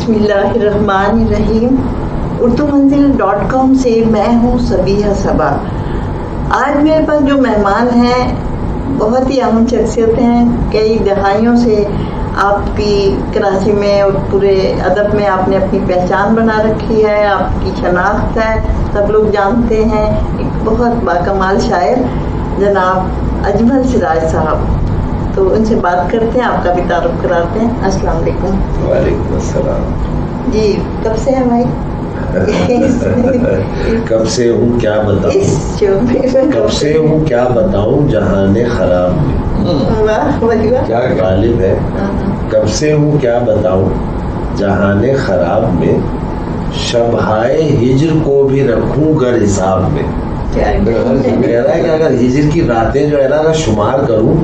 بسم اللہ الرحمن الرحیم. اردومنزل.com سے میں ہوں سبیہ صبا. آج میرے پاس جو مہمان ہیں بہت ہی اہم شخصیت ہیں. کئی دہائیوں سے آپ کی کراچی میں اور پورے ادب میں آپ نے اپنی پہچان بنا رکھی ہے, آپ کی شناخت ہے, سب لوگ جانتے ہیں. ایک بہت باکمال شاعر جناب اجمل سراج صاحب, تو ان سے بات کرتے ہیں, آپ کا بھی تعارف کراتے ہیں. السلام علیکم. وعلیکم السلام. جی کب سے ہیں بھائی؟ کب سے ہوں کیا بتاؤں, کب سے ہوں کیا بتاؤں جہاں خراب میں, کیا غالب ہے. کب سے ہوں کیا بتاؤں جہاں خراب میں, شبہائے ہجر کو بھی رکھوں گر حساب میں. کہہ رہا ہے کہ اگر ہجر کی راتیں جو ہے نا شمار کروں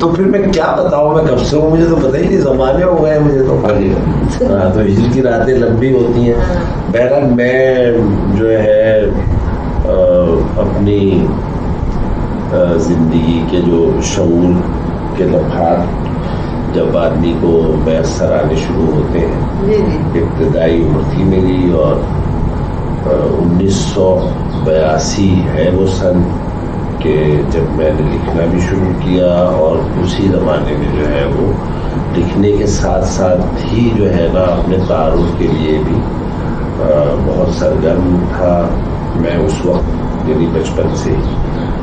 تو پھر میں کیا بتاؤں میں کب سے ہوں, مجھے تو پتہ ہی نہیں, زمانے ہو گئے مجھے تو. تو ہجر کی راتیں لمبی ہوتی ہیں. بہرحال میں جو ہے اپنی زندگی کے جو شعور کے لمحات جب آدمی کو میسر آنے شروع ہوتے ہیں, ابتدائی عمر تھی میری اور 1982 ہے وہ سن کہ جب میں نے لکھنا بھی شروع کیا, اور اسی زمانے میں جو ہے وہ لکھنے کے ساتھ ساتھ ہی جو ہے نا اپنے تعارف کے لیے بھی بہت سرگرم تھا. میں اس وقت یعنی بچپن سے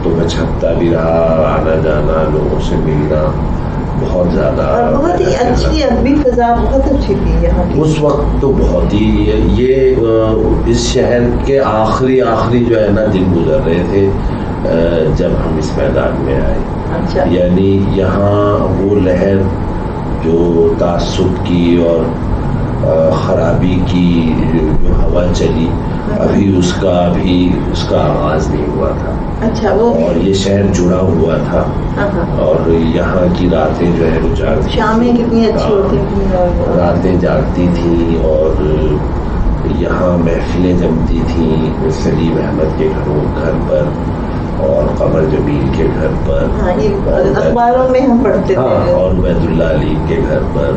تو میں چھپتا بھی رہا, آنا جانا, لوگوں سے ملنا بہت زیادہ, بہت ہی اچھی ادبی فضا بہت اچھی تھی یہاں کی اس وقت. تو بہت ہی یہ اس شہر کے آخری جو ہے نا دن گزر رہے تھے جب ہم اس میدان میں آئے. اچھا. یعنی یہاں وہ لہر جو تعصب کی اور خرابی کی جو ہوا چلی, ابھی اس کا آغاز نہیں ہوا تھا. اچھا. وہ اور یہ شہر جڑا ہوا تھا, اور یہاں کی راتیں جو ہے وہ جاگتی, شامیں کتنی اچھی ہوتی تھیں, راتیں جاگتی تھیں, اور یہاں محفلیں جمتی تھیں سلیم احمد کے گھر پر اور قمر جمیل کے گھر پر, اخباروں میں ہم پڑھتے تھے, اور عبید اللہ علی کے گھر پر,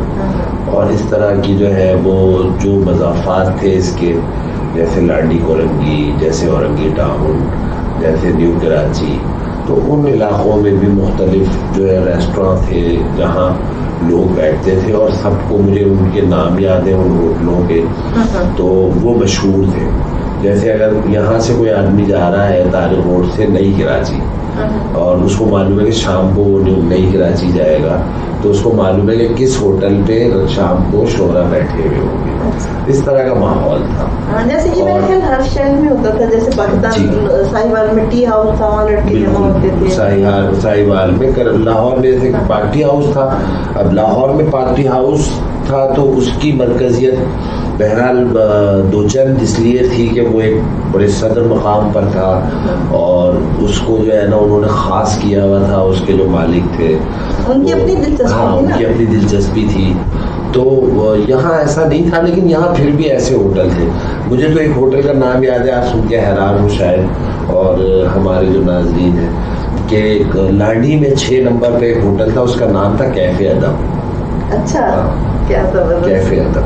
اور اس طرح کی جو ہے وہ جو مضافات تھے اس کے, جیسے لانڈی کورنگی, جیسے اورنگی ٹاؤن, جیسے نیو کراچی. تو ان علاقوں میں بھی مختلف جو ہے ریسٹوراں تھے جہاں لوگ بیٹھتے تھے, اور سب کو مجھے ان کے نام یاد ہیں ان ہوٹلوں کے, تو وہ مشہور تھے. جیسے اگر یہاں سے کوئی آدمی جا رہا ہے طارق روڈ سے نئی کراچی, اور اس کو معلوم ہے کہ شام کو وہ نئی کراچی جائے گا, تو اس کو معلوم ہے کہ کس ہوٹل پہ شام کو شعرا بیٹھے ہوئے ہوں گے. اس طرح کا ماحول تھا. جیسے یہ میرے خیال ہر شہر میں ہوتا تھا, جیسے پاکستان ساہیوال میں ٹی ہاؤس تھا, وہاں لڑکے جمع ہوتے تھے. ساہیوال میں, لاہور میں جیسے پارٹی ہاؤس تھا. اب لاہور میں پارٹی ہاؤس تھا تو اس کی مرکزیت بہرحال دو چند اس لیے تھی کہ وہ ایک بڑے صدر مقام پر تھا, اور اس کو جو ہے نا انہوں نے خاص کیا ہوا تھا. اس کے جو مالک تھے ان کی اپنی دلچسپی, ان کی اپنی دلچسپی تھی. تو یہاں ایسا نہیں تھا, لیکن یہاں پھر بھی ایسے ہوٹل تھے. مجھے تو ایک ہوٹل کا نام یاد ہے, آپ سن کے حیران ہوں شاید, اور ہمارے جو ناظرین ہیں, کہ لانڈی میں 6 نمبر پہ ایک ہوٹل تھا, اس کا نام تھا کیفے ادب. اچھا. کیفے ادب,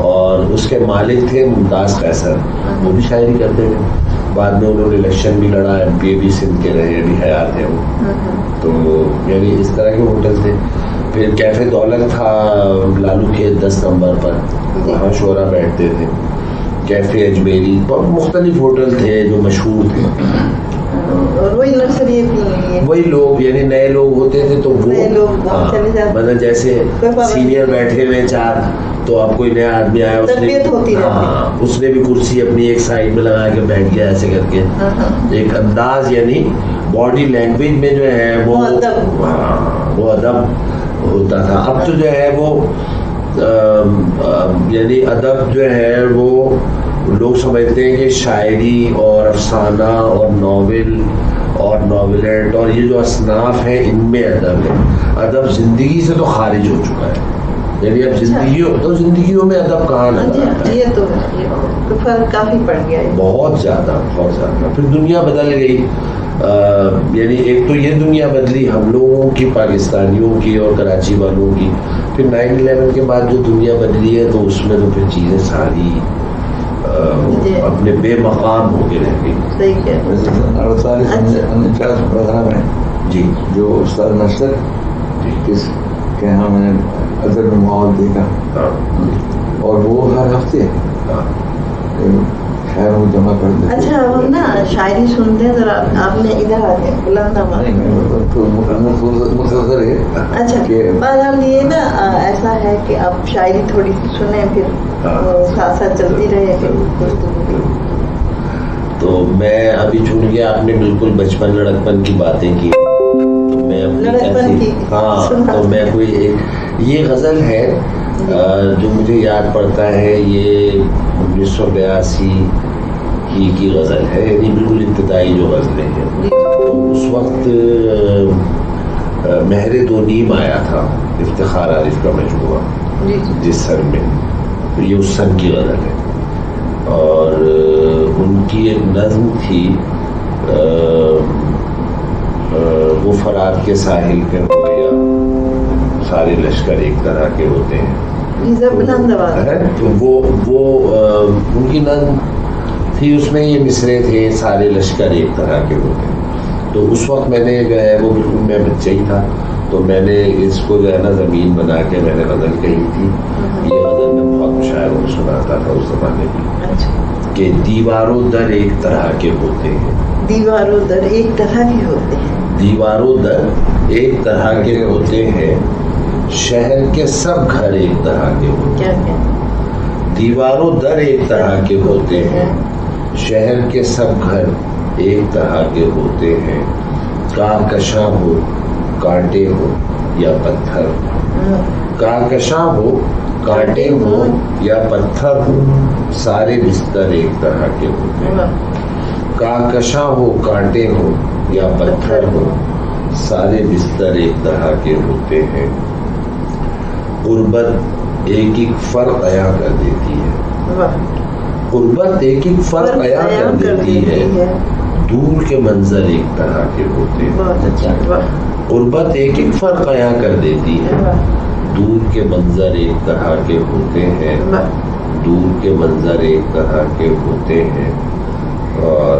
اور اس کے مالک تھے ممتاز قیصر, وہ بھی شاعری کرتے تھے. بعد میں انہوں نے الیکشن بھی لڑا, MP بھی سندھ کے رہے, ابھی حیات ہیں وہ. تو یعنی اس طرح کے ہوٹل تھے. پھر کیفے دولت تھا لالو کے 10 نمبر پر, وہاں شعرا بیٹھتے تھے. کیفے اجمیری, بہت مختلف ہوٹل تھے جو مشہور تھے. وہی لوگ یعنی نئے لوگ ہوتے تھے تو وہ مطلب جیسے سینئر بیٹھے ہوئے 4, تو اب کوئی نیا آدمی آیا, اس نے بھی کرسی اپنی ایک سائڈ میں لگا کے بیٹھ گیا ایسے کر کے. ایک انداز یعنی باڈی لینگویج میں جو ہے وہ ادب ہوتا تھا. اب تو جو ہے وہ یعنی ادب جو ہے وہ لوگ سمجھتے ہیں کہ شاعری اور افسانہ اور ناول اور ناولٹ اور یہ جو اصناف ہیں ان میں ادب ہے. ادب زندگی سے تو خارج ہو چکا ہے, یعنی اب زندگیوں میں ادب کہاں نظر آتا ہے. یہ تو فرق کافی پڑ گیا ہے, بہت زیادہ. پھر دنیا بدل گئی, یعنی ایک تو یہ دنیا بدلی ہم لوگوں کی, پاکستانیوں کی اور کراچی والوں کی, پھر 9/11 کے بعد جو دنیا بدلی ہے تو اس میں تو پھر چیزیں ساری اپنے بے مقام ہو کے رہ گئی. 48 پروگرام ہے جی جو استاد نصر کس کے یہاں میں نے ادب میں ماحول دیکھا, اور وہ ہر ہفتے شاعروں کو جمع کر دیتے. اچھا ہم نا شاعری سنتے ہیں ذرا, آپ نے ادھر آ کے بلند آواز. مختصر ہے. اچھا بہرحال یہ نا ایسا ہے کہ آپ شاعری تھوڑی سی سنیں پھر ساتھ ساتھ چلتی رہے پھر گفتگو. تو میں ابھی چون کے آپ نے بالکل بچپن لڑکپن کی باتیں کی, تو میں اپنی تو میں کوئی ایک یہ غزل ہے جو مجھے یاد پڑتا ہے, یہ 1982 کی غزل ہے, یعنی بالکل ابتدائی جو غزلیں ہیں. تو اس وقت مہر دو نیم آیا تھا افتخار عارف کا مجموعہ جس سن میں, تو یہ اس سن کی غزل ہے. اور ان کی ایک نظم تھی وہ فرات کے ساحل پہ ہو گیا سارے لشکر ایک طرح کے ہوتے ہیں. تو وہ ان کی نظم تھی, اس میں یہ مصرے تھے سارے لشکر ایک طرح کے ہوتے ہیں. تو اس وقت میں نے جو ہے وہ بالکل میں بچہ ہی تھا, تو میں نے اس کو جو ہے نا زمین بنا کے میں نے غزل کہی تھی. یہ غزل میں بہت مشاعروں کو سناتا تھا اس زمانے میں کہ دیواروں در ایک طرح کے ہوتے ہیں, دیواروں در ایک طرح کے ہوتے ہیں, دیواروں در ایک طرح کے ہوتے ہیں, شہر کے سب گھر ایک طرح کے ہوتے ہیں. دیواروں در ایک طرح کے ہوتے ہیں, شہر کے سب گھر ایک طرح کے ہوتے ہیں. کاکشاں ہو کانٹے ہو یا پتھر, کاکشاں ہو کانٹے ہو یا پتھر ہو, سارے بستر ایک طرح کے ہوتے ہیں. کاکشاں ہو کانٹے ہو یا پتھر ہو, سارے بستر ایک طرح کے ہوتے ہیں. غربت ایک ایک فرق عیاں کر دیتی ہے, غربت ایک ایک فرق عیاں کر دیتی ہے, دور کے منظر ایک طرح کے ہوتے ہیں. غربت ایک ایک فرق عیاں کر دیتی ہے, دور کے منظر ایک طرح کے ہوتے ہیں, دور کے منظر ایک طرح کے ہوتے ہیں. اور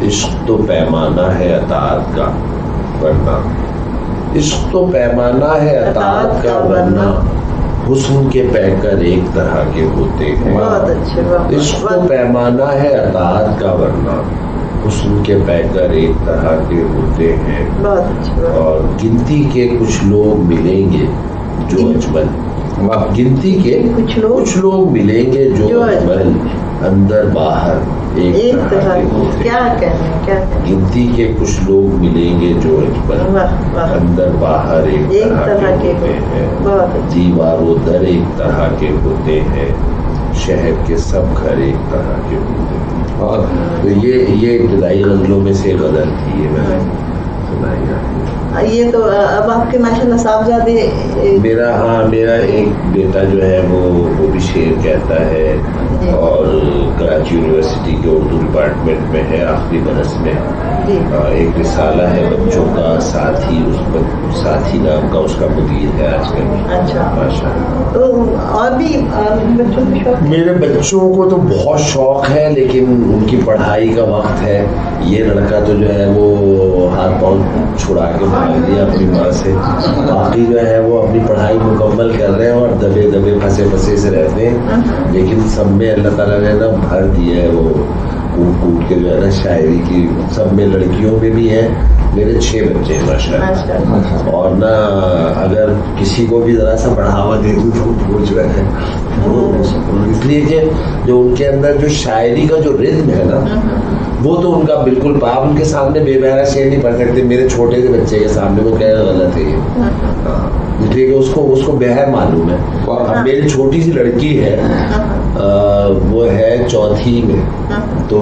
عشق تو پیمانہ ہے اطاعت کا ورنہ, عشق تو پیمانہ ہے اطاعت کا ورنہ, حسن کے پیکر ایک طرح کے ہوتے ہیں. عشق تو پیمانہ ہے اطاعت کا ورنہ, حسن کے پیکر ایک طرح کے ہوتے ہیں. اور گنتی کے کچھ لوگ ملیں گے جو اجمل, گنتی کے کچھ لوگ ملیں گے جو اجمل, اندر باہر ایک طرح کے ہوتے ہیں. گنتی کے کچھ لوگ ملیں گے جو اجمل, اندر باہر ایک طرح کے ہوتے ہیں. دیواروں در ایک طرح کے ہوتے ہیں, شہر کے سب گھر ایک طرح کے ہوتے ہیں. تو یہ ابتدائی غزلوں میں سے غزل تھی, یہ میں نے سنائی ہے. یہ تو اب آپ کے ماشاءاللہ صاحبزادے میرا ایک بیٹا جو ہے وہ بھی شعر کہتا ہے, اور کراچی یونیورسٹی کے اردو ڈپارٹمنٹ میں ہے, آخری برس میں. ایک رسالہ ہے بچوں کا, ساتھی, اس ساتھی نام کا اس کا مدیر ہے آج کل. اچھا ماشاء اللہ. تو اور بھی بچوں کو شوق, میرے بچوں کو تو بہت شوق ہے, لیکن ان کی پڑھائی کا وقت ہے. یہ لڑکا تو جو ہے وہ ہاتھ پاؤں چھڑا کے بھاگ دیا اپنی ماں سے, باقی جو ہے وہ اپنی پڑھائی مکمل کر رہے ہیں اور دبے دبے پھنسے سے رہتے ہیں. لیکن سب میں اللہ تعالیٰ نے نا بھر دیا ہے وہ کوٹ کے جو ہے نا شاعری کی. سب میں لڑکیوں میں بھی ہے. میرے 6 بچے ہیں ماشاءاللہ, اور نہ اگر کسی کو بھی ذرا سا بڑھاوا دے دوں تو وہ جو ہے اس لیے کہ جو ان کے اندر جو شاعری کا جو رزم ہے نا وہ تو ان کا بالکل پاپ, ان کے سامنے بے بہرا شعر نہیں پڑھ سکتے. میرے چھوٹے سے بچے کے سامنے وہ کہہ غلط ہے یہ, اس لیے کہ اس کو بہر معلوم ہے. اب میری چھوٹی سی لڑکی ہے, وہ ہے 4تھی میں, تو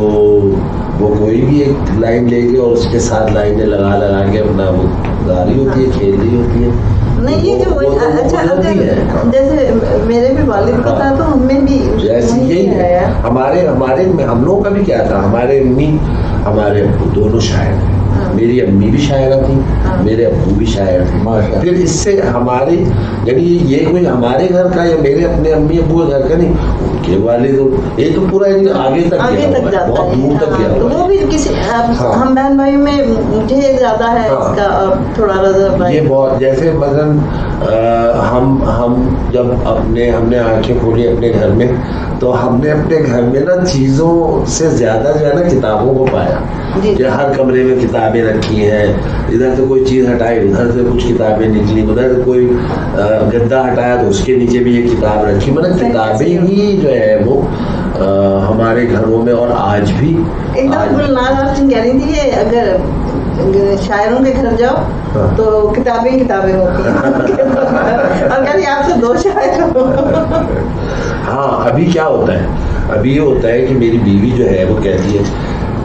وہ کوئی بھی ایک لائن لے کے اور اس کے ساتھ لائنیں لگا کے اپنا وہ گا رہی ہوتی ہے, کھیل رہی ہوتی ہے. نہیں یہ جو اچھا جیسے میرے بھی والد کا تھا تو ہمیں بھی یہی ہمارے ہم لوگوں کا بھی کیا تھا. ہمارے امی ہمارے ابو دونوں شاعر ہیں, میری امی بھی شاعرہ تھیں, میرے ابو بھی شاعر تھے. پھر اس سے ہماری یعنی یہ کوئی ہمارے گھر کا یا میرے اپنے امی ابو کے گھر کا نہیں, ان کے والد یہ تو پورا آگے تک گیا, بہت دور تک گیا. وہ بھی کسی ہم بہن بھائی میں مجھے زیادہ ہے اس کا تھوڑا رضا. یہ بہت جیسے مثلاً ہم جب ہم نے آنکھیں کھولی اپنے گھر میں, تو ہم نے اپنے گھر میں نا چیزوں سے زیادہ جو ہے نا کتابوں کو پایا, کہ ہر کمرے میں کتابیں رکھی ہیں, ادھر سے کوئی چیز ہٹائی ادھر سے کچھ کتابیں نکلی, ادھر سے کوئی گدا ہٹایا تو اس کے نیچے بھی یہ کتاب رکھی. مطلب کتابیں ہی جو ہے وہ ہمارے گھروں میں, اور آج بھی ایک دم گلنار آپ کہہ رہی تھی کہ اگر شاعروں کے گھر جاؤ تو کتابیں ہوتی ہیں, اور کہتی آپ سے 2 شاعر ہو. ہاں ابھی کیا ہوتا ہے, ابھی یہ ہوتا ہے کہ میری بیوی جو ہے وہ کہتی ہے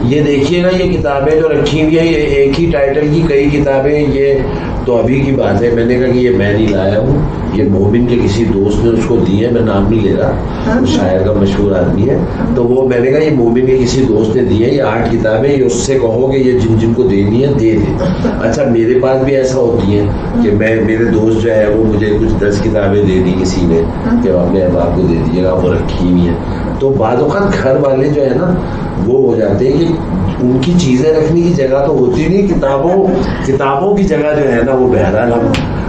یہ دیکھیے نا یہ کتابیں جو رکھی ہوئی ہیں یہ ایک ہی ٹائٹل کی کئی کتابیں, یہ تو ابھی کی بات ہے. میں نے کہا کہ یہ میں نہیں لایا ہوں, یہ مومن کے کسی دوست نے اس کو دی ہے, میں نام نہیں لے رہا, شاعر کا مشہور آدمی ہے, تو وہ میں نے کہا یہ مومن کے کسی دوست نے دی ہے یہ 8 کتابیں, یہ اس سے کہو کہ یہ جن کو دینی ہے دے دے. اچھا میرے پاس بھی ایسا ہوتی ہے کہ میرے دوست جو ہے وہ مجھے کچھ 10 کتابیں دے دی کسی نے کہ اپنے احباب کو دے دیجیے گا, وہ رکھی ہوئی ہیں. تو بعض اوقات گھر والے جو ہے نا وہ ہو جاتے ہیں کہ ان کی چیزیں رکھنے کی جگہ تو ہوتی نہیں, کتابوں کی جگہ جو ہے نا وہ بہرحال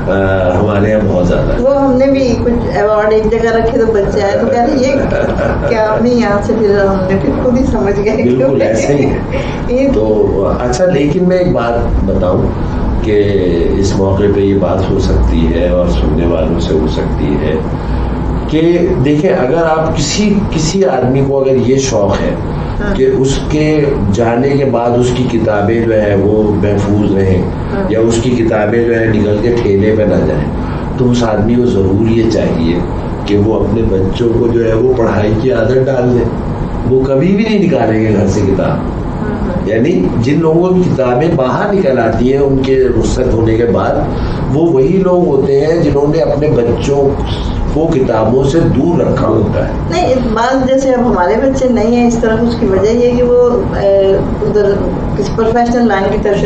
ہمارے یہاں بہت زیادہ ہے. وہ ہم نے بھی کچھ ایوارڈ ایک جگہ رکھے تو بچے آئے تو کہہ رہے یہ کیا نہیں, یہاں سے پھر ہم نے پھر خود ہی سمجھ گئے. بالکل ایسے ہی ہے. تو اچھا لیکن میں ایک بات بتاؤں کہ اس موقع پہ یہ بات ہو سکتی ہے اور سننے والوں سے ہو سکتی ہے کہ دیکھیں اگر آپ کسی آدمی کو اگر یہ شوق ہے کہ اس کے جانے کے بعد اس کی کتابیں جو ہے وہ محفوظ رہیں, یا اس کی کتابیں جو ہے نکل کے ٹھیلے پہ نہ جائیں, تو اس آدمی کو ضرور یہ چاہیے کہ وہ اپنے بچوں کو جو ہے وہ پڑھائی کی عادت ڈال دے. وہ کبھی بھی نہیں نکالیں گے گھر سے کتاب. یعنی جن لوگوں کی کتابیں باہر نکل آتی ہیں ان کے رخصت ہونے کے بعد, وہ وہی لوگ ہوتے ہیں جنہوں نے اپنے بچوں کو کتابوں سے دور رکھا ہوتا ہے. نہیں اس بات جیسے اب ہمارے بچے نہیں ہیں اس طرح, اس کی وجہ یہ کہ وہ ادھر کسی پروفیشنل لائن کی طرف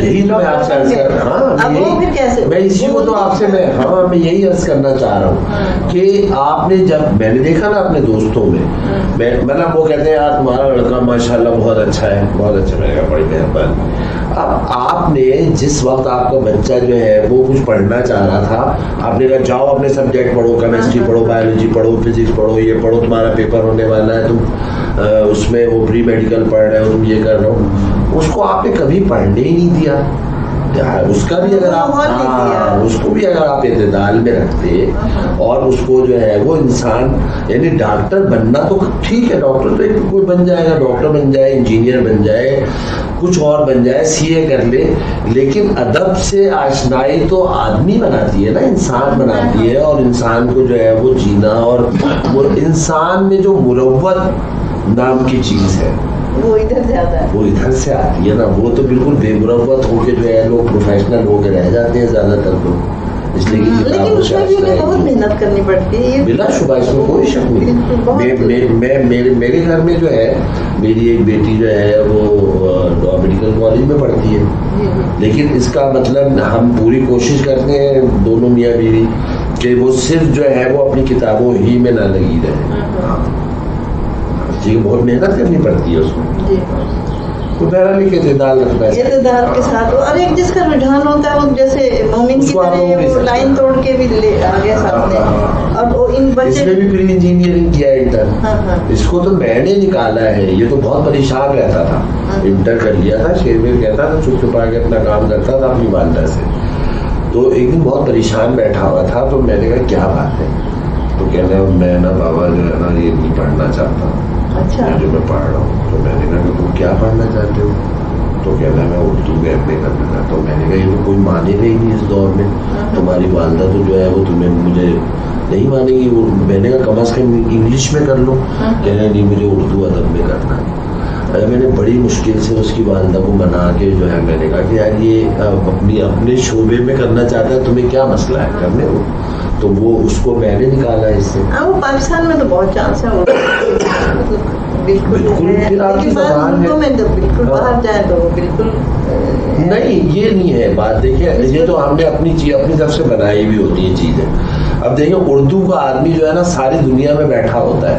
میں اسی کو تو آپ سے میں یہی عرض کرنا چاہ رہا ہوں کہ آپ نے جب میں نے دیکھا نا اپنے دوستوں میں مطلب وہ کہتے ہیں یار تمہارا لڑکا ماشاءاللہ بہت اچھا ہے, بہت اچھا رہے گا, بڑی مہربانی. اب آپ نے جس وقت آپ کا بچہ جو ہے وہ کچھ پڑھنا چاہ رہا تھا, آپ نے کہا جاؤ اپنے سبجیکٹ پڑھو, کیمسٹری پڑھو, بایولوجی پڑھو, فزکس پڑھو, یہ پڑھو, تمہارا پیپر ہونے والا ہے, تم اس میں وہ پری میڈیکل پڑھ رہے ہو, تم یہ کر رہے ہو. اس کو آپ نے کبھی پڑھنے ہی نہیں دیا. اس کا بھی اگر آپ اس کو بھی اگر آپ اعتدال میں رکھتے اور اس کو جو ہے وہ انسان یعنی ڈاکٹر بننا تو ٹھیک ہے, ڈاکٹر تو کوئی بن جائے گا, ڈاکٹر بن جائے, انجینئر بن جائے, کچھ اور بن جائے, سی اے کر لے, لیکن ادب سے آشنائی تو آدمی بناتی ہے نا, انسان بناتی ہے. اور انسان کو جو ہے وہ جینا, اور وہ انسان میں جو مروت نام کی چیز ہے وہ ادھر زیادہ ہے, وہ ادھر سے آتی ہے نا. وہ تو بالکل بے مروت ہو کے جو ہے لوگ پروفیشنل ہو کے رہ جاتے ہیں زیادہ تر لوگ, اس لیے لیکن اس میں بھی بہت محنت کرنی پڑتی ہے بلا شبہ, اس میں کوئی شک نہیں. میرے گھر میں جو ہے میری ایک بیٹی جو ہے وہ میڈیکل کالج میں پڑھتی ہے, لیکن اس کا مطلب ہم پوری کوشش کرتے ہیں دونوں میاں بیوی کہ وہ صرف جو ہے وہ اپنی کتابوں ہی میں نہ لگی رہے. بہت محنت کرنی پڑتی ہے اس میں, تو بہرحال کے اعتدال رکھنا ہے, اعتدال کے ساتھ. اور ایک جس کا رجحان ہوتا ہے وہ جیسے مومن کی طرح وہ لائن توڑ کے بھی لے آگے سامنے. اور ان بچے اس نے بھی پری انجینئرنگ کیا انٹر, اس کو تو میں نے نکالا ہے, یہ تو بہت پریشان رہتا تھا, انٹر کر لیا تھا, شیر کہتا تھا, چھپ چھپا کے اپنا کام کرتا تھا اپنی والدہ سے. تو ایک دن بہت پریشان بیٹھا ہوا تھا, تو میں نے کہا کیا بات ہے, تو کہنا میں نا بابا جو ہے نا یہ نہیں پڑھنا چاہتا جو میں پڑھ رہا ہوں. تو میں نے کہا کہ تم کیا پڑھنا چاہتے ہو, تو کہنا میں اردو میں ایم اے کرنا چاہتا ہوں. میں نے کہا یہ تو کوئی مانے گا ہی نہیں اس دور میں, تمہاری والدہ تو جو ہے وہ تمہیں مجھے نہیں مانے گی. میں نے کہا کم از کم انگلش میں کر لو, کہنا نہیں مجھے اردو ادب میں کرنا ہے. میں نے بڑی مشکل سے اس کی والدہ کو منا کے جو ہے میں نے کہا کہ یار یہ اپنے شعبے میں کرنا چاہتا ہے, تمہیں کیا مسئلہ ہے کرنے کو. تو وہ اس کو میں نے نکالا اس سے. وہ پاکستان میں تو بہت چانس ہے بالکل, پھر آپ کی زبان ہے, بالکل باہر جائے تو بالکل نہیں یہ نہیں ہے بات. دیکھیں یہ تو ہم نے اپنی طرف سے بنائی بھی ہوتی ہیں چیزیں. اب دیکھیں اردو کا آدمی جو ہے نا ساری دنیا میں بیٹھا ہوتا ہے.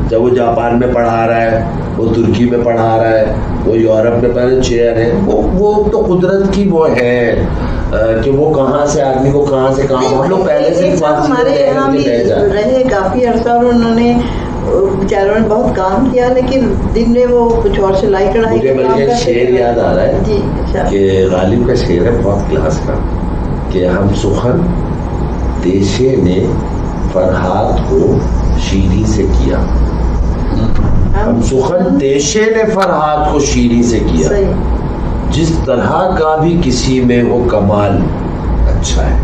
جب وہ جاپان میں پڑھا رہا ہے, وہ ترکی میں پڑھا رہا ہے, وہ یورپ میں پہلے چیئر ہے, وہ تو قدرت کی وہ ہے کہ وہ کہاں سے آدمی کو کہاں سے کہاں. ہم لوگ پہلے سے ہمارے یہاں بھی رہے کافی عرصہ اور انہوں نے بیچاروں نے بہت کام کیا, لیکن دن میں وہ کچھ اور سلائی کڑھائی. مجھے بلکہ شعر یاد آ رہا ہے جی کہ غالب کا شعر ہے بہت کلاس کا کہ ہم سخن دیشے نے فرہاد کو شیریں سے کیا. ہم سخن دیشے نے فرہاد کو شیریں سے کیا. جس طرح کا بھی کسی میں ہو کمال اچھا ہے.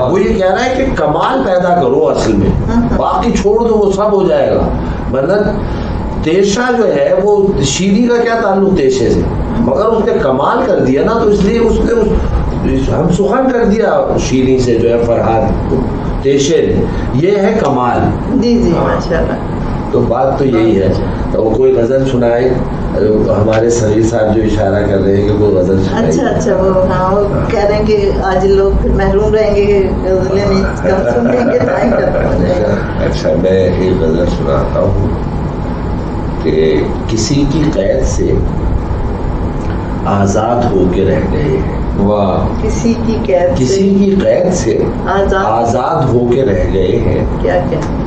وہ یہ کہہ رہا ہے کہ کمال پیدا کرو اصل میں, باقی چھوڑ دو وہ سب ہو جائے گا. مطلب تیشہ جو ہے وہ شیریں کا کیا تعلق تیشے سے, مگر اس نے کمال کر دیا نا, تو اس لیے اس نے ہم سخن کر دیا شیریں سے جو ہے فرہاد تیشے نے. یہ ہے کمال. جی جی ماشاءاللہ. تو بات تو یہی ہے. تو وہ کوئی غزل سنائے, ہمارے سبھی صاحب جو اشارہ کر رہے ہیں کہ کوئی غزل سنائے. اچھا وہ کہہ رہے ہیں کہ آج لوگ پھر محروم رہیں گے کہ غزلیں نہیں کم سن لیں گے. اچھا میں ایک غزل سناتا ہوں کہ کسی کی قید سے آزاد ہو کے رہ گئے ہیں. واہ. کسی کی قید سے آزاد ہو کے رہ گئے ہیں. کیا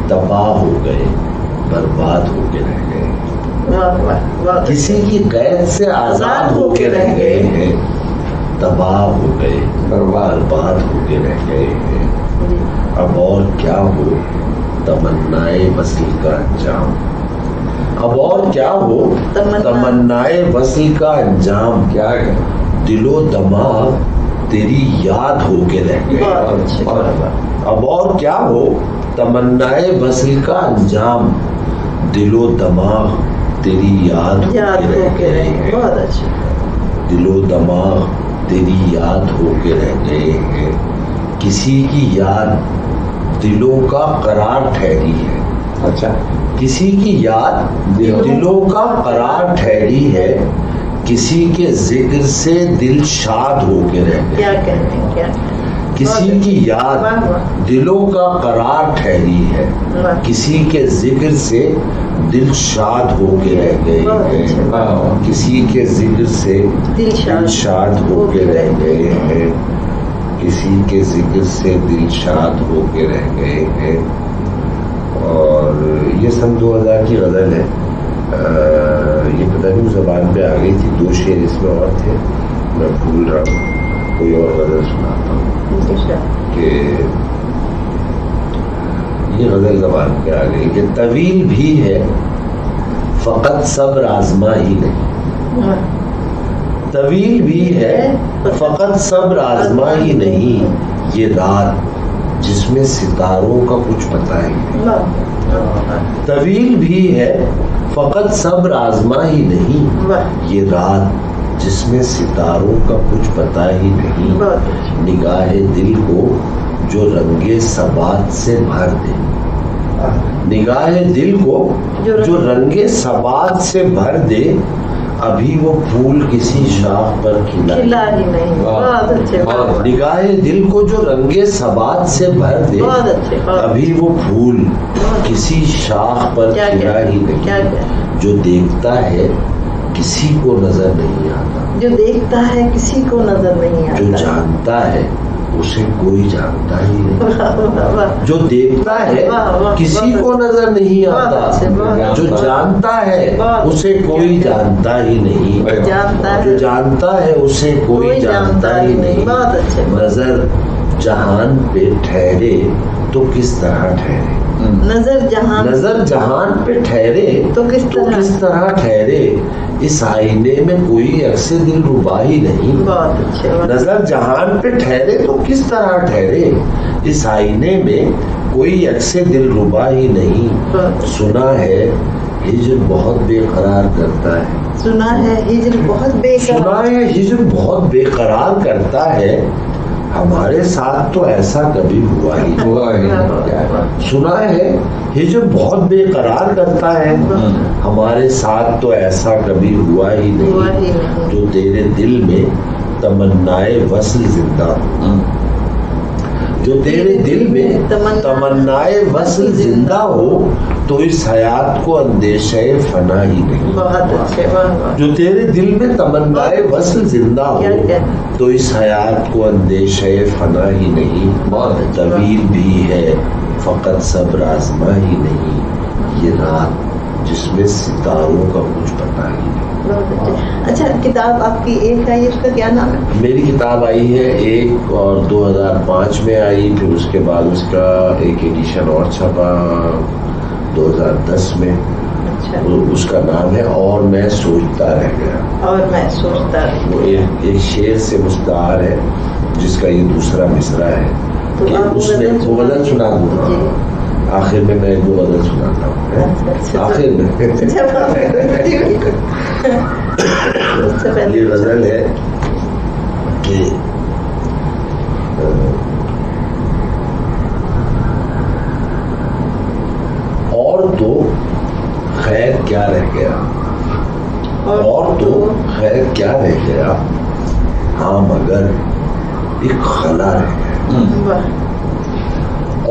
تباہ ہو گئے, برباد ہو کے رہ گئے. کسی کی قید سے آزاد ہو کے رہ گئے ہیں, تباہ ہو گئے, برباد ہو کے رہ گئے ہیں. اب اور کیا ہو تمنائے وصل کا انجام. اب اور کیا ہو تمنائے وصل کا انجام. کیا ہے دل و دماغ تیری یاد ہو کے رہ گئے. اب اور کیا ہو تمنائے وصل کا انجام. دل و دماغ تیری یاد ہو کے رہ گئے. دل و دماغ تیری یاد ہو کے رہ گئے ہیں. کسی کی یاد دلوں کا قرار ٹھہری ہے. اچھا کسی کی یاد دلوں کا قرار ٹھہری ہے. کسی کے ذکر سے دل شاد ہو کے رہ گئے. کسی کی یاد دلوں کا قرار ٹھہری ہے. کسی کے ذکر سے دل شاد ہو کے رہ گئے ہیں. کسی کے ذکر سے دل شاد ہو کے رہ گئے ہیں. کسی کے ذکر سے دل شاد ہو کے رہ گئے ہیں. اور یہ سن 2000 کی غزل ہے. یہ پتہ نہیں زبان پہ آ گئی تھی. 2 شعر اس میں اور تھے, میں بھول رہا ہوں. کوئی اور غزل سناتا ہوں کہ یہ غزل زبان پہ آ گئی کہ طویل بھی ہے فقط صبر آزما ہی نہیں. طویل بھی ہے فقط صبر آزما ہی نہیں. یہ رات جس میں ستاروں کا کچھ پتہ ہی نہیں. طویل بھی ہے فقط صبر آزما ہی نہیں. یہ رات جس میں ستاروں کا کچھ پتہ ہی نہیں. نگاہ دل کو جو رنگ ثبات سے بھر دے. نگاہ دل کو جو رنگ ثبات سے بھر دے. ابھی وہ پھول کسی شاخ پر کھلا ہی نہیں. نگاہ دل کو جو رنگ ثبات سے بھر دے. ابھی وہ پھول کسی شاخ پر کھلا ہی نہیں. جو دیکھتا ہے کسی کو نظر نہیں آتا. جو دیکھتا ہے کسی کو نظر نہیں آتا. جو جانتا ہے اسے کوئی جانتا ہی نہیں. جو دیکھتا ہے کسی کو نظر نہیں آتا. جو جانتا ہے اسے کوئی جانتا ہی نہیں. جو جانتا ہے اسے کوئی جانتا ہی نہیں. نظر جہان پہ ٹھہرے تو کس طرح ٹھہرے. نظر جہان پہ ٹھہرے تو کس طرح ٹھہرے. اس آئینے میں کوئی عکس دل ربا ہی نہیں. نظر جہان پہ ٹھہرے تو کس طرح ٹھہرے. اس آئینے میں کوئی عکس دل ربا ہی نہیں. سنا ہے ہجر بہت بے قرار کرتا ہے. سنا ہے ہجر بہت بے قرار کرتا ہے. ہمارے ساتھ تو ایسا کبھی ہوا ہی نہیں. سنا ہے ہجر بہت بے قرار کرتا ہے. ہمارے ساتھ تو ایسا کبھی ہوا ہی نہیں. جو تیرے دل میں تمنائے وصل زندہ ہو. جو تیرے دل میں تمنائے وصل زندہ ہو تو اس حیات کو اندیشہ فنا ہی نہیں. بہت اچھے. جو تیرے دل میں تمنائے وصل زندہ ہو تو اس حیات کو اندیشہ فنا ہی نہیں. بہت طویل بھی ہے فقط صبر آزما ہی نہیں. یہ رات جس میں ستاروں کا کچھ پتا ہی نہیں. اچھا کتاب آپ کی ایک آئی اس کا کیا نام ہے؟ میری کتاب آئی ہے ایک اور 2005 میں آئی. پھر اس کے بعد اس کا ایک ایڈیشن اور چھپا 2010 میں. اچھا. اس کا نام ہے اور میں سوچتا رہ گیا. اور میں سوچتا رہ وہ ایک شعر سے مستعار ہے جس کا یہ دوسرا مصرع ہے. تو اس میں وہ غزل سنا دوں. آخر میں ایک دو غزل سناتا ہوں. آخر میں یہ غزل ہے کہ اور تو خیر کیا رہ گیا. اور تو خیر کیا رہ گیا ہاں مگر ایک خلا رہ گیا.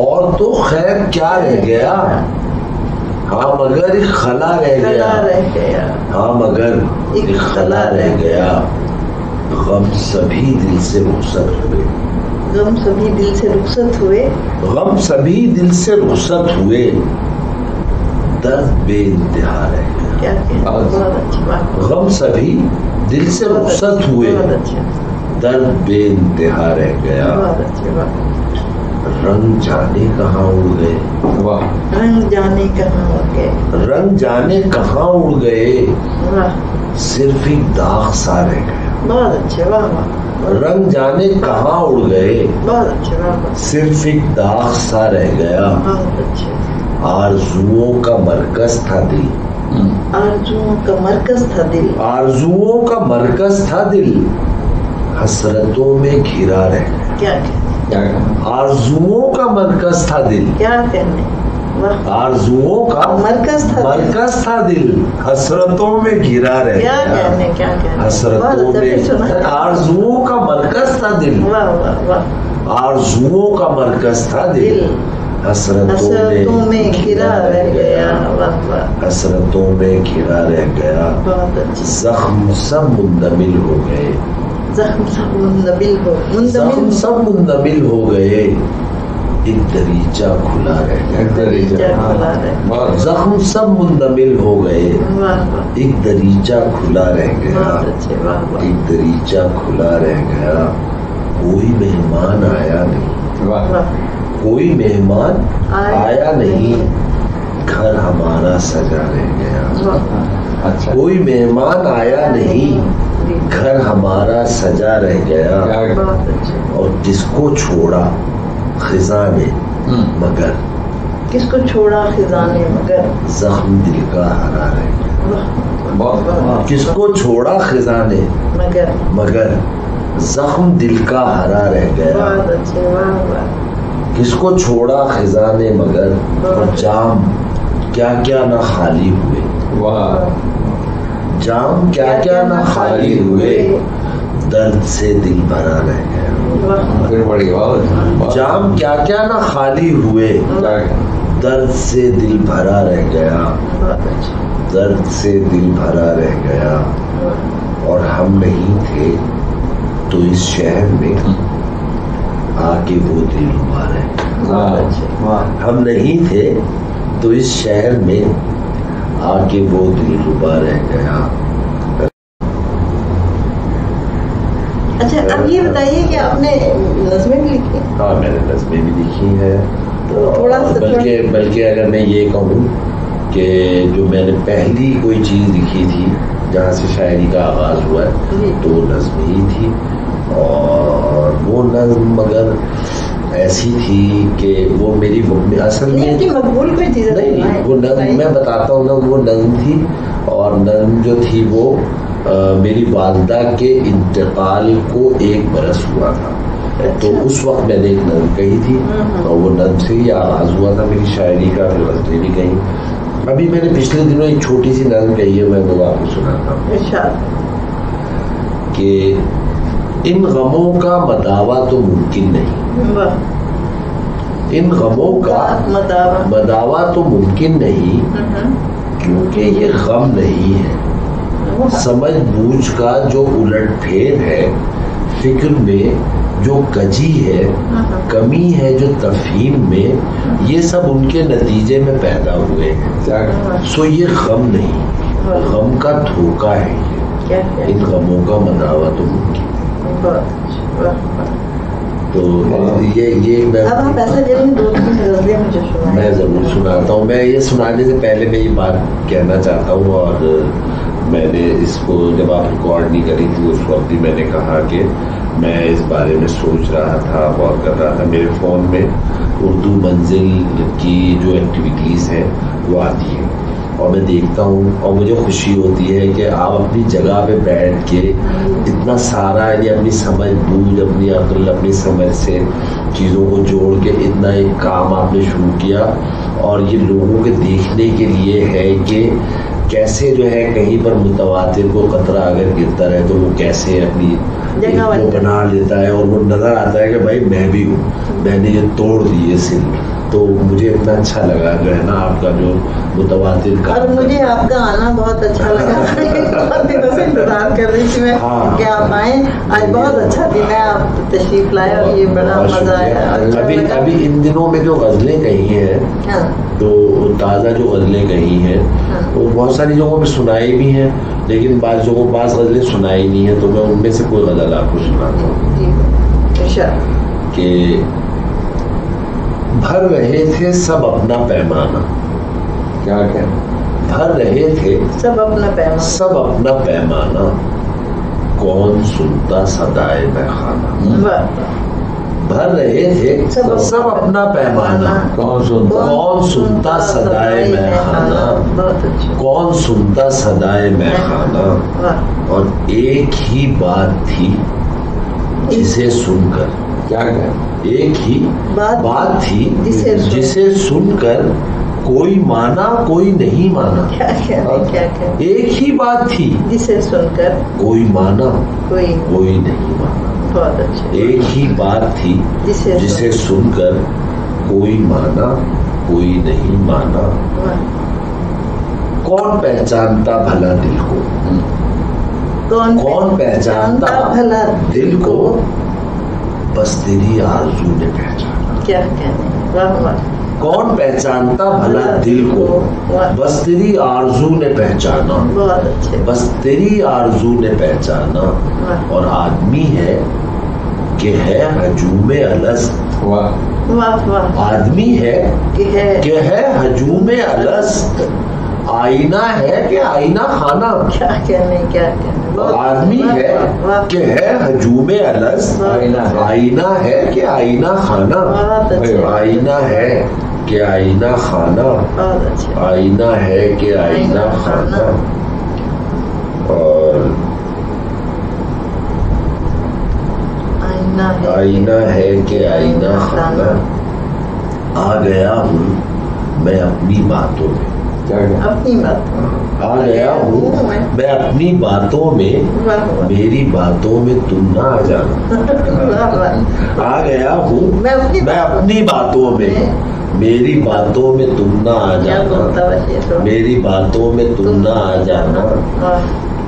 اور تو خیر کیا رہ گیا ہاں مگر ایک خلا رہ گیا. ہاں مگر ایک خلا رہ گیا. غم سبھی دل سے رخصت ہوئے. غم سبھی دل سے رخصت ہوئے. غم سبھی دل سے رخصت ہوئے. درد بے انتہا رہ گیا. غم سبھی دل سے رخصت ہوئے. درد بے انتہا رہ گیا. رنگ جانے کہاں اڑ گئے. رنگ جانے کہاں اڑ گئے. رنگ جانے کہاں اڑ گئے. صرف ایک داغ سا رہ گیا. بہت اچھے. واہ واہ. رنگ جانے کہاں اڑ گئے. بہت اچھے. واہ. صرف ایک داغ سا رہ گیا. بہت اچھے. آرزوؤں کا مرکز تھا دل. آرزوؤں کا مرکز تھا دل. آرزوؤں کا مرکز تھا دل. حسرتوں میں گھرا رہ گیا. کیا آرزوؤں کا مرکز تھا دل. کیا کہنے. آرزوؤں کا مرکز تھا دل. حسرتوں میں گھرا رہ گیا. حسرتوں میں آرزوؤں کا مرکز تھا دل. آرزوؤں کا مرکز تھا دل. حسرتوں میں گھرا رہ گیا. حسرتوں میں گھرا رہ گیا. زخم سب منجمل ہو گئے. زخم سب منجمل ہو گئے. ایک دریچہ کھلا رہ گیا. زخم سب منجمل ہو گئے. ایک دریچہ کھلا رہ گیا. ایک دریچہ کھلا رہ گیا. کوئی مہمان آیا نہیں. کوئی مہمان آیا نہیں. گھر ہمارا سجا رہ گیا. کوئی مہمان آیا نہیں. گھر ہمارا سجا رہ گیا. اور کس کو چھوڑا خزاں نے مگر. کس کو چھوڑا خزاں نے مگر. زخم دل کا ہرا رہ گیا. کس کو چھوڑا خزاں نے مگر. زخم دل کا ہرا رہ گیا. کس کو چھوڑا خزاں نے مگر. اور جام کیا کیا نہ خالی ہوئے. جام کیا کیا نہ خالی ہوئے. درد سے دل بھرا رہ گیا. جام کیا کیا نہ خالی ہوئے. درد سے دل بھرا رہ گیا. درد سے دل بھرا رہ گیا. اور ہم نہیں تھے تو اس شہر میں آ کے وہ دل ربا رہ گیا. ہم نہیں تھے تو اس شہر میں آ کے وہ دل ربا رہ گیا. اچھا اب یہ بتائیے کہ آپ نے نظمیں بھی لکھی. ہاں میں نے نظمیں بھی لکھی ہیں. تھوڑا بلکہ اگر میں یہ کہوں کہ جو میں نے پہلی کوئی چیز لکھی تھی جہاں سے شاعری کا آغاز ہوا ہے تو نظم ہی تھی. اور وہ نظم مگر ایسی تھی کہ وہ میری اصل میں مقبول کوئی چیز نہیں. وہ نظم میں بتاتا ہوں نا وہ نظم تھی. اور نظم جو تھی وہ میری والدہ کے انتقال کو 1 برس ہوا تھا. تو اس وقت میں نے ایک نظم کہی تھی اور وہ نظم سے ہی آغاز ہوا تھا میری شاعری کا. پھر غزلیں بھی کہیں. ابھی میں نے پچھلے دنوں ایک چھوٹی سی نظم کہی ہے میں وہ آپ کو سناتا ہوں کہ ان غموں کا مداوا تو ممکن نہیں، ان غموں کا مداوا تو ممکن نہیں، کیونکہ یہ غم نہیں ہے، سمجھ بوجھ کا جو الٹ پھیر ہے، فکر میں جو کجی ہے، کمی ہے جو تفہیم میں، یہ سب ان کے نتیجے میں پیدا ہوئے ہیں، سو یہ غم نہیں، غم کا دھوکہ ہے یہ، ان غموں کا مداوا تو ممکن۔ تو یہ میں ضرور سناتا ہوں، میں یہ سنانے سے پہلے میں یہ بات کہنا چاہتا ہوں، اور میں نے اس کو جب آپ ریکارڈ نہیں کری تھی اس وقت بھی میں نے کہا کہ میں اس بارے میں سوچ رہا تھا، غور کر رہا تھا، میرے فون میں اردو منزل کی جو ایکٹیویٹیز ہیں وہ آتی ہیں اور میں دیکھتا ہوں، اور مجھے خوشی ہوتی ہے کہ آپ اپنی جگہ پہ بیٹھ کے اتنا سارا یعنی اپنی سمجھ بوجھ، اپنی عقل، اپنی سمجھ سے چیزوں کو جوڑ کے اتنا ایک کام آپ نے شروع کیا، اور یہ لوگوں کے دیکھنے کے لیے ہے کہ کیسے جو ہے کہیں پر متواتر کو قطرہ اگر گرتا رہے تو وہ کیسے اپنی وہ بنا لیتا ہے، اور وہ نظر آتا ہے کہ بھائی میں بھی ہوں، میں نے یہ توڑ دی یہ سل۔ تو مجھے اتنا اچھا لگا جو ہے نا آپ کا جو متواتر کا، اور مجھے آپ کا آنا بہت اچھا لگا، بہت دنوں سے انتظار کر رہی تھی میں کہ آپ آئیں، آج بہت اچھا دن ہے، آپ تشریف لائے اور یہ بڑا مزہ آیا۔ ابھی ان دنوں میں جو غزلیں کہی ہیں تو تازہ جو غزلیں کہی ہیں وہ بہت ساری جگہوں پہ سنائی بھی ہیں، لیکن بعض جگہوں بعض غزلیں سنائی نہیں ہیں، تو میں ان میں سے کوئی غزل آپ کو سناتا ہوں کہ بھر رہے تھے سب اپنا پیمانہ، کیا بھر رہے تھے سب اپنا پیمانہ، کون سنتا صدائے میخانہ، بھر رہے تھے سب اپنا پیمانہ، کون سنتا صدائے میخانہ، کون سنتا صدائے میخانہ، اور ایک ہی بات تھی جسے سن کر، ایک ہی بات تھی جسے سن کر کوئی مانا کوئی نہیں مانا، ایک ہی بات تھی جسے سن کر کوئی مانا کوئی نہیں مانا، ایک ہی بات تھی جسے سن کر کوئی مانا کوئی نہیں مانا، کون پہچانتا بھلا دل کو، کون پہچانتا بھلا دل کو، بس تیری آرزو نے پہچانا، کیا کہنے، کون پہچانتا بھلا دل کو، بس تیری آرزو نے پہچانا، بس تیری آرزو نے پہچانا، اور آدمی ہے کہ ہے ہجوم الست، آدمی ہے کہ ہے ہجوم الست، آئینہ ہے کہ آئینہ خانہ، کیا کہنے، آدمی ہے کہ ہے ہجوم الست، آئینہ ہے کہ آئینہ خانہ، آئینہ ہے کہ آئینہ خانہ، آئینہ ہے کہ آئینہ خانہ، اور آئینہ ہے کہ آئینہ خانہ، آ گیا ہوں میں اپنی باتوں میں، آ گیا ہوں میں اپنی باتوں میں، میری باتوں میں تم نہ آ جانا، آ گیا ہوں میں اپنی باتوں میں، میری باتوں میں تم نہ آ جانا، میری باتوں میں تم نہ آ جانا،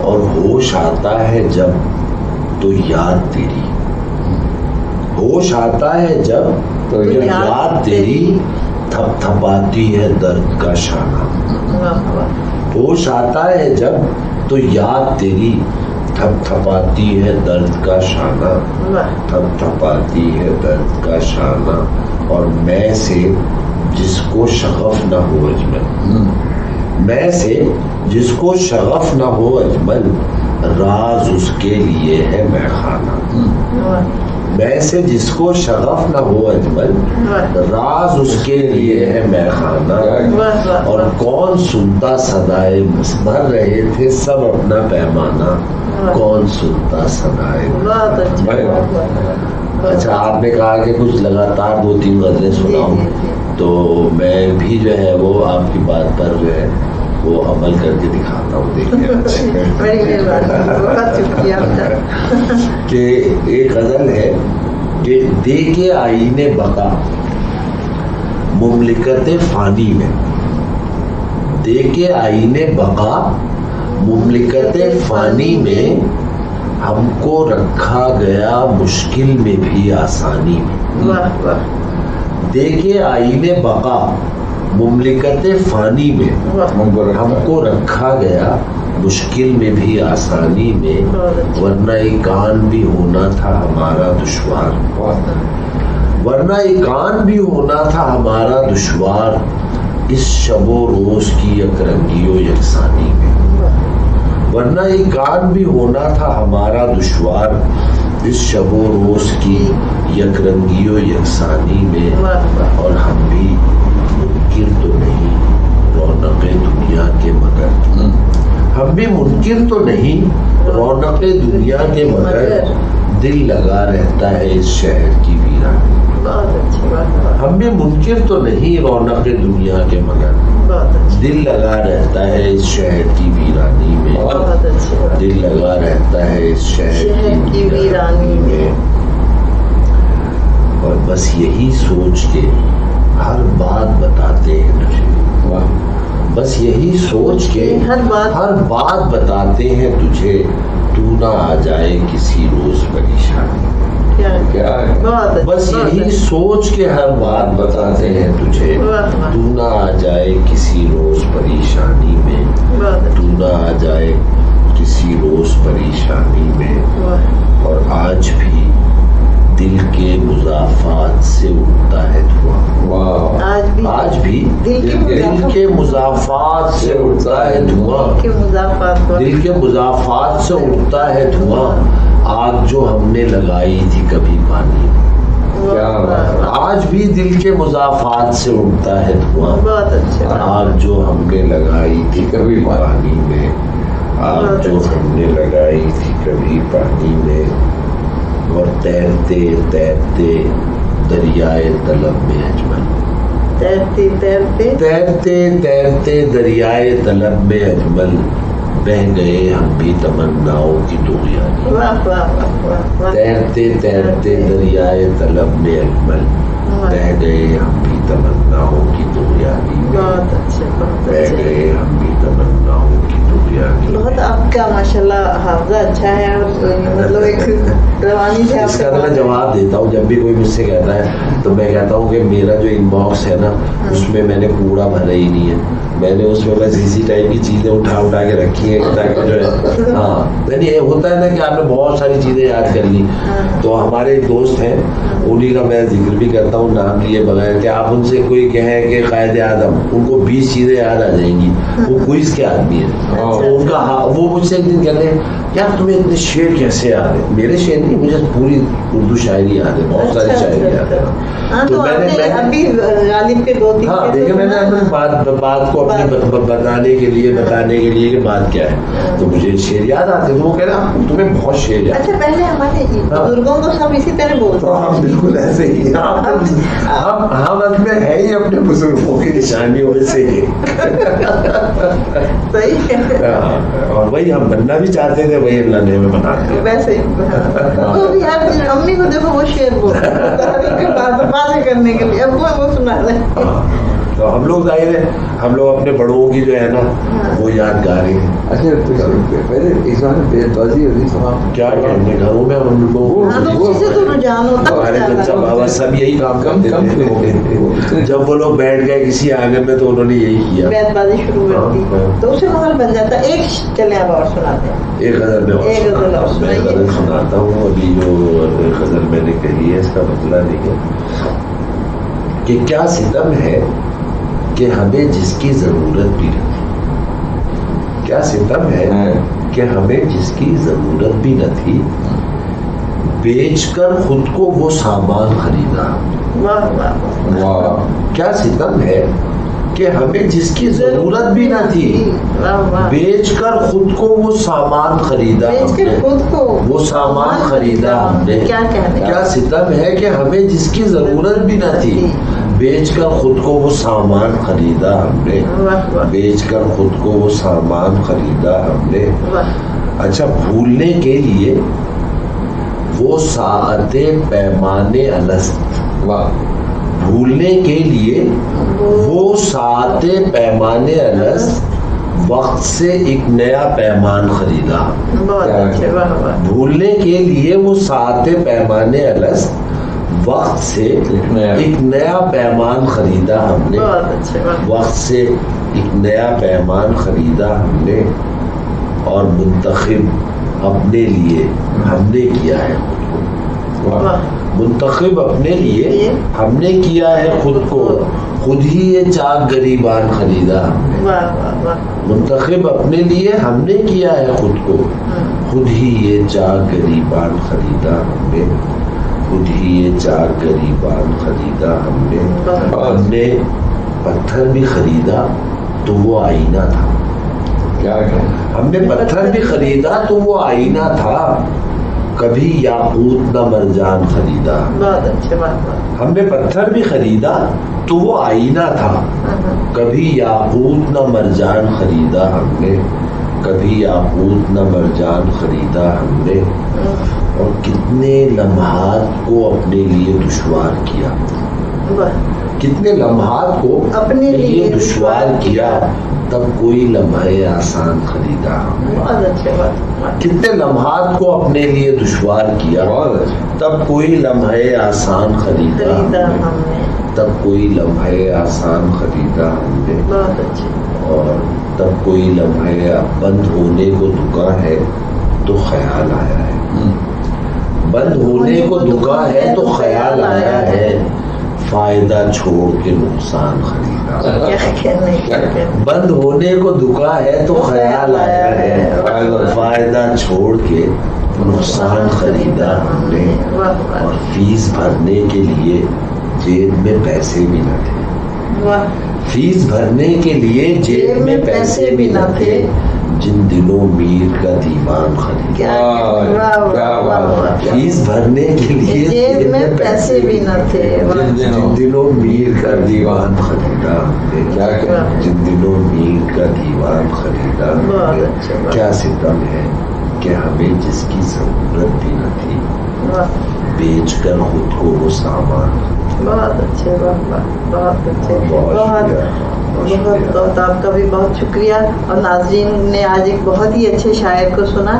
اور ہوش آتا ہے جب تو یاد تیری، ہوش آتا ہے جب تو یاد تیری، تھپ تھپاتی ہے درد کا شانہ، ہوش آتا ہے جب تو یاد تیری، تھپ تھپاتی ہے درد کا شانہ، تھپ تھپاتی ہے درد کا شانہ، اور میں سے جس کو شغف نہ ہو اجمل، میں سے جس کو شغف نہ ہو اجمل، راز اس کے لیے ہے میخانہ، میں سے جس کو شغف نہ ہو اجمل، راز اس کے لیے ہے میخانہ، اور کون سنتا صدائے، بھر رہے تھے سب اپنا پیمانہ، کون سنتا صدائے۔ اچھا، آپ نے کہا کہ کچھ لگاتار 2-3 غزلیں سناؤں، تو میں بھی جو ہے وہ آپ کی بات پر جو ہے وہ عمل کر کے دکھاتا ہوں، دیکھیں بڑی مہربانی، بہت شکریہ آپ کا. کہ ایک غزل ہے کہ دے کے آئین بقا مملکت فانی میں، دے کے آئین بقا مملکت فانی میں، ہم کو رکھا گیا مشکل میں بھی آسانی میں. واہ واہ. دے کے آئین بقا مملکت فانی میں، ہم کو رکھا گیا مشکل میں بھی آسانی میں، ورنہ ایک آن بھی ہونا تھا ہمارا دشوار، ورنہ ایک آن بھی ہونا تھا ہمارا دشوار، اس شب و روز کی یک رنگی و یکسانی میں، ورنہ ایک آن بھی ہونا تھا ہمارا دشوار، اس شب و روز کی یک رنگی و یکسانی میں. اور ہم بھی منکر تو نہیں رونق دنیا کے مگر، ہم بھی منکر تو نہیں رونق دنیا کے مگر، دل لگا رہتا ہے اس شہر کی ویرانی. ہم بھی منکر تو نہیں رونق دنیا کے مگر، دل لگا رہتا ہے اس شہر کی ویرانی میں، دل لگا رہتا ہے اس شہر کی ویرانی میں. اور بس یہی سوچ کے ہر بات بتاتے ہیں تجھے، بس یہی سوچ کے ہر بات بتاتے ہیں تجھے، تو نہ آ جائے کسی روز پریشانی. بس یہی سوچ کے ہر بات بتاتے ہیں تجھے، تو نہ آ جائے کسی روز پریشانی میں، تو نہ آ جائے کسی روز پریشانی میں. اور آج بھی دل کے مضافات سے اٹھتا ہے دھواں، آج بھی دل کے مضافات سے اٹھتا ہے دھواں، دل کے مضافات سے اٹھتا ہے دھواں، آگ جو ہم نے لگائی تھی کبھی پانی میں. آج بھی دل کے مضافات سے اٹھتا ہے دھواں، آگ جو ہم نے لگائی تھی کبھی پانی میں، آگ جو ہم نے لگائی تھی کبھی پانی میں. اور تیرتے تیرتے دریائے طلب میں اجمل، تیرتے تیرتے دریائے طلب میں اجمل، بہ گئے ہم بھی تمناؤں کی طغیانی. تیرتے تیرتے دریائے طلب میں اجمل، بہ گئے ہم بھی تمناؤں کی طغیانی میں، بہ گئے ہم بھی تمناؤں کی طغیانی. بہت آپ کا ماشاءاللہ حافظہ اچھا ہے، اور مطلب ایک روانی سے اس کا میں جواب دیتا ہوں. جب بھی کوئی مجھ سے کہتا ہے تو میں کہتا ہوں کہ میرا جو ان باکس ہے نا اس میں میں نے کوڑا بھرا ہی نہیں ہے، میں نے اس میں بس اسی ٹائپ کی چیزیں اٹھا کے رکھی ہیں تاکہ جو ہے ہاں یعنی یہ ہوتا ہے نا کہ آپ نے بہت ساری چیزیں یاد کر لی. تو ہمارے ایک دوست ہیں، انہی کا میں ذکر بھی کرتا ہوں نام لیے بغیر، کہ آپ ان سے کوئی کہیں کہ قائد اعظم، ان کو 20 چیزیں یاد آ جائیں گی، وہ کوئز کے آدمی ہے. ان کا وہ مجھ سے ایک دن کہتے ہیں یار تمہیں اتنے شعر کیسے یاد ہے؟ میرے شعر نہیں، مجھے پوری اردو شاعری یاد ہے، بہت ساری شاعری یاد ہے. تو میں نے اپنی بات کو اپنی بتانے کے لیے کہ بات کیا ہے تو مجھے شعر یاد آتے، تو وہ کہہ رہے تمہیں بہت شعر یاد. اچھا پہلے ہمارے بزرگوں کو سب اسی طرح بولتے ہیں. ہم بالکل ایسے ہی ہم میں ہے ہی اپنے بزرگوں کی نشانیوں میں سے ہی. صحیح ہے. اور وہی ہم بننا بھی چاہتے تھے، وہی اللہ نے ہمیں بنا دیا. ویسے امی کو دیکھو وہ شعر بولتے کرنے کے لیے، اب وہ سنا رہے. تو ہم لوگ ظاہر ہے ہم لوگ اپنے بڑوں کی جو ہے نا وہ یاد گا رہے ہیں. اچھا پہلے اس بار بے بازی ہوتی کیا کہنے گھروں میں ہم لوگ ہمارے چچا بابا سب یہی کام کرتے تھے. جب وہ لوگ بیٹھ گئے کسی آنگن میں تو انہوں نے یہی کیا، بیت بازی شروع کر دی تو اسے ماحول بن جاتا. ایک چلے آپ اور سناتے ہیں، ایک غزل میں غزل سناتا ہوں. ابھی جو غزل میں نے کہی ہے اس کا مطلب نہیں ہے کہ کیا ستم ہے کہ ہمیں جس کی ضرورت بھی نہ تھی، کیا ستم ہے کہ ہمیں جس کی ضرورت بھی نہ تھی، بیچ کر خود کو وہ سامان خریدا. کیا ستم ہے کہ ہمیں جس کی ضرورت بھی نہ تھی، بیچ کر خود کو وہ سامان خریدا ہم نے، وہ سامان خریدا ہم نے. کیا ستم ہے کہ ہمیں جس کی ضرورت بھی نہ تھی، بیچ کر خود کو وہ سامان خریدا ہم نے، بیچ کر خود کو وہ سامان خریدا ہم نے. اچھا، بھولنے کے لیے وہ ساعت پیمانے الست، بھولنے کے لیے وہ ساعت پیمانے الست، وقت سے ایک نیا پیمان خریدا. بھولنے کے لیے وہ ساعت پیمانے الست، وقت سے ایک نیا پیمان خریدا ہم نے، وقت سے ایک نیا پیمان خریدا ہم نے. اور منتخب اپنے لیے ہم نے کیا ہے خود کو، منتخب اپنے لیے ہم نے کیا ہے خود کو، خود ہی یہ چاک گریبان خریدا ہم نے. منتخب اپنے لیے ہم نے کیا ہے خود کو، خود ہی یہ چاک گریبان خریدا ہم نے، خود ہی یہ چاک گریبان خریدا ہم نے. ہم نے پتھر بھی خریدا تو وہ آئینہ تھا. کیا ہم نے پتھر بھی خریدا تو وہ آئینہ تھا. کبھی یاقوت نہ مرجان خریدا. بہت اچھی بات. ہم نے پتھر بھی خریدا تو وہ آئینہ تھا. کبھی یاقوت نہ مرجان خریدا ہم نے، کبھی یاقوت نہ مرجان خریدا ہم نے. اور کتنے لمحات کو اپنے لیے دشوار کیا، کتنے لمحات کو اپنے لیے دشوار کیا، تب کوئی لمحے آسان خریدا ہم نے. کتنے لمحات کو اپنے لیے دشوار کیا، تب کوئی لمحے آسان خریدا ہم نے، تب کوئی لمحے آسان خریدا ہم نے. اور تب کوئی لمحے بند ہونے کو دکا ہے تو خیال آیا ہے، بند ہونے کو دکا ہے تو خیال آیا ہے، فائدہ چھوڑ کے نقصان خریدا. بند ہونے کو دکا ہے تو خیال آیا ہے، فائدہ چھوڑ کے نقصان خریدا ہم نے. اور فیس بھرنے کے لیے جیب میں پیسے بھی نہ تھے، فیس بھرنے کے لیے جیب میں پیسے بھی نہ تھے، جن دنوں میر کا دیوان خریدا. فیس بھرنے کے لیے جیب میں پیسے بھی نہ تھے، جن دنوں میر کا دیوان خریدا. جن دنوں میر کا دیوان خریدا. کیا ستم ہے کہ ہمیں جس کی ضرورت بھی نہ تھی، بیچ کر خود کو وہ سامان. بہت اچھے، بہت اچھے، بہت آپ کا بھی بہت شکریہ. اور ناظرین نے آج ایک بہت ہی اچھے شاعر کو سنا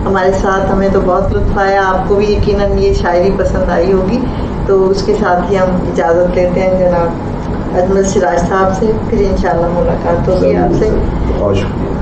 ہمارے ساتھ، ہمیں تو بہت لطف آیا. آپ کو بھی یقیناً یہ شاعری پسند آئی ہوگی. تو اس کے ساتھ ہی ہم اجازت لیتے ہیں جناب اجمل سراج صاحب سے. پھر انشاءاللہ ملاقات ہوگی آپ سے. بہت شکریہ.